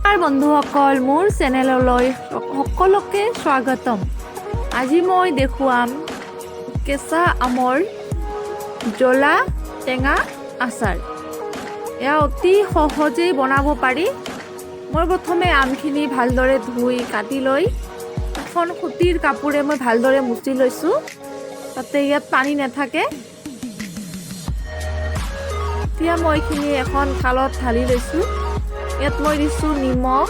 নমস্কাৰ বন্ধুসকল, মোৰ চেনেললৈ সকলোকে স্বাগতম। আজি মই দেখুৱাম কেঁচা আমৰ জ্বলা টেঙা আচাৰ। এয়া অতি সহজেই বনাব পাৰি। মই প্ৰথমে আমখিনি ভালদৰে ধুই কাটি লৈ এখন সুতিৰ কাপোৰে মই ভালদৰে মুচি লৈছোঁ, যাতে ইয়াত পানী নাথাকে। এতিয়া মই এইখিনি এখন থালত ঢালি লৈছোঁ। ইয়াত মই দিছোঁ নিমখ,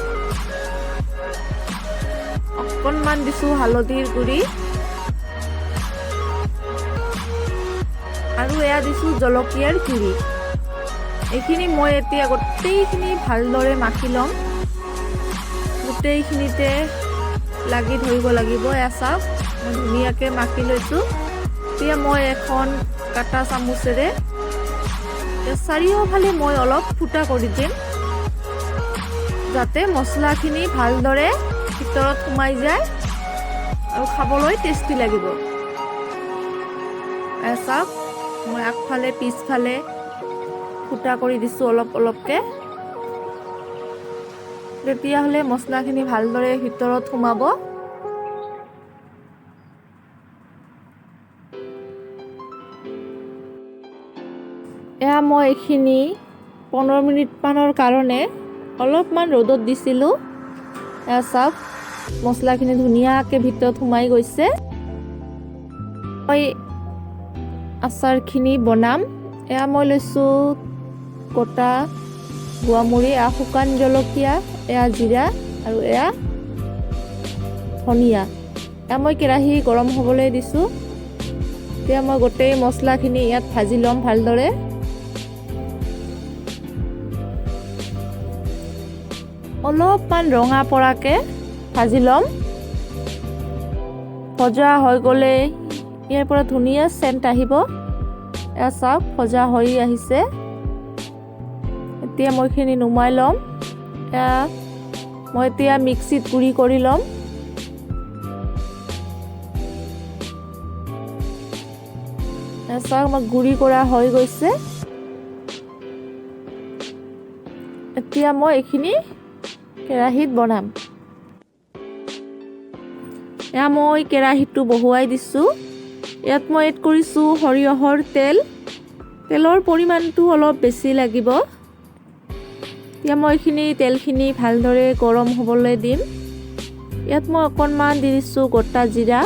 অকণমান দিছোঁ হালধিৰ গুড়ি আৰু এয়া দিছোঁ জলকীয়াৰ গুড়ি। এইখিনি মই এতিয়া গোটেইখিনি ভালদৰে মাখি ল'ম। গোটেইখিনিতে লাগি ধৰিব লাগিব। এয়া চাওক, মই ধুনীয়াকৈ মাখি লৈছোঁ। এতিয়া মই এখন কাটা চামুচেৰে চাৰিওফালে মই অলপ ফুটা কৰি দিম, যাতে মছলাখিনি ভালদৰে ভিতৰত সোমাই যায় আৰু খাবলৈ টেষ্টি লাগিব। চাওক, মই আগফালে পিছফালে ফুটা কৰি দিছোঁ অলপ অলপকৈ। তেতিয়াহ'লে মছলাখিনি ভালদৰে ভিতৰত সোমাব। এয়া মই এইখিনি 15 মিনিটমানৰ কাৰণে অলপমান ৰ'দত দিছিলোঁ। এয়া চাওক, মছলাখিনি ধুনীয়াকৈ ভিতৰত সোমাই গৈছে। মই আচাৰখিনি বনাম। এয়া মই লৈছোঁ গোটা গোৱামুড়ি, এয়া শুকান জলকীয়া, এয়া জিৰা আৰু এয়া ধনিয়া। এয়া মই কেৰাহী গৰম হ'বলৈ দিছোঁ। এতিয়া মই গোটেই মছলাখিনি ইয়াত ভাজি ল'ম ভালদৰে। অলপমান ৰঙা পৰাকৈ ভাজি ল'ম। ভজা হৈ গ'লে ইয়াৰ পৰা ধুনীয়া চেণ্ট আহিব। এয়া চাওক, ভজা হৈ আহিছে। এতিয়া মই এইখিনি নুমাই ল'ম। এয়া মই এতিয়া মিক্সিত গুড়ি কৰি ল'ম। এয়া চাওক, মই গুড়ি কৰা হৈ গৈছে। এতিয়া মই এইখিনি কেৰাহীত বনাম। এয়া মই কেৰাহীটো বহুৱাই দিছোঁ। ইয়াত মই এড কৰিছোঁ সৰিয়হৰ তেল। তেলৰ পৰিমাণটো অলপ বেছি লাগিব। এতিয়া মই এইখিনি তেলখিনি ভালদৰে গৰম হ'বলৈ দিম। ইয়াত মই অকণমান দি দিছোঁ গোটা জিৰা।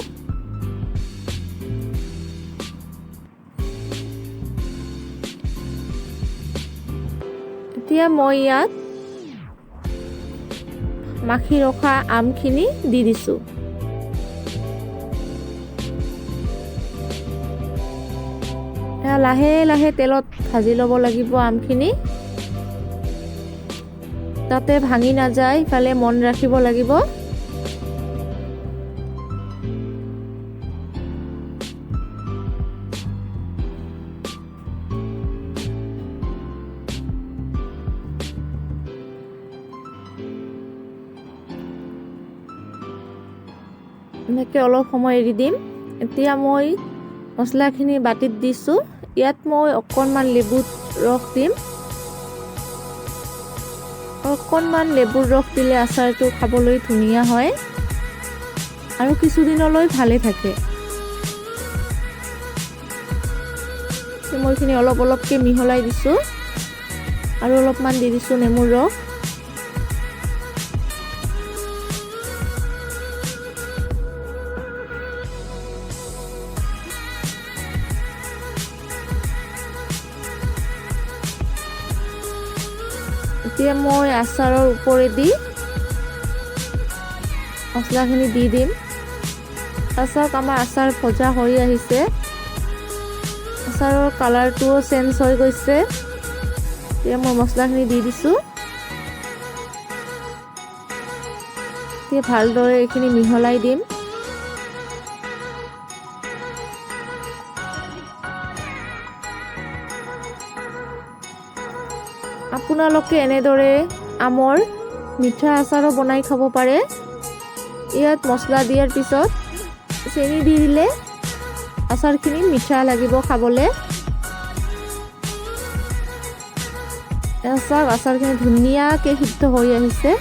এতিয়া মই ইয়াত মাখি ৰখা আমখিনি দি দিছোঁ। লাহে লাহে তেলত ভাজি ল'ব লাগিব আমখিনি, যাতে ভাঙি নাযায়। ইফালে মন ৰাখিব লাগিব। এনেকৈ অলপ সময় এৰি দিম। এতিয়া মই মছলাখিনি বাতিত দিছোঁ। ইয়াত মই অকণমান লেবুৰ ৰস দিম। অকণমান লেবুৰ ৰস দিলে আচাৰটো খাবলৈ ধুনীয়া হয় আৰু কিছুদিনলৈ ভালে থাকে। মই এইখিনি অলপ অলপকৈ মিহলাই দিছোঁ আৰু অলপমান দি দিছোঁ নেমুৰ ৰস। এতিয়া মই আচাৰৰ ওপৰেদি মছলাখিনি দি দিম। তাৰপিছত আমাৰ আচাৰ ভজা হৈ আহিছে। আচাৰৰ কালাৰটোও চেঞ্জ হৈ গৈছে। এতিয়া মই মছলাখিনি দি দিছোঁ। এতিয়া ভালদৰে এইখিনি মিহলাই দিম। আপোনালোকে এনেদৰে আমৰ মিঠা আচাৰো বনাই খাব পাৰে। ইয়াত মছলা দিয়াৰ পিছত চেনি দি দিলে আচাৰখিনি মিঠা লাগিব খাবলৈ। এয়া চাওক আচাৰখিনি ধুনীয়াকৈ সিদ্ধ হৈ আহিছে।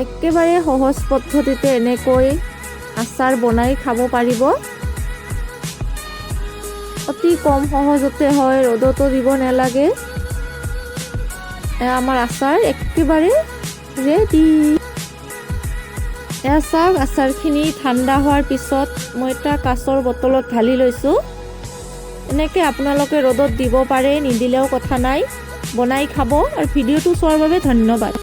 একেবাৰে সহজ পদ্ধতিতে এনেকৈ আচাৰ বনাই খাব পাৰিব। অতি কম সহজতে হয়, ৰ'দতো দিব নালাগে। আমাৰ আচাৰ একেবাৰে ৰেডি। এয়া চাওক আচাৰখিনি ঠাণ্ডা হোৱাৰ পিছত মই এটা কাঁচৰ বটলত ঢালি লৈছোঁ। এনেকৈ আপোনালোকে ৰ'দত দিব পাৰে, নিদিলেও কথা নাই, বনাই খাব। আৰু ভিডিঅ'টো চোৱাৰ বাবে ধন্যবাদ।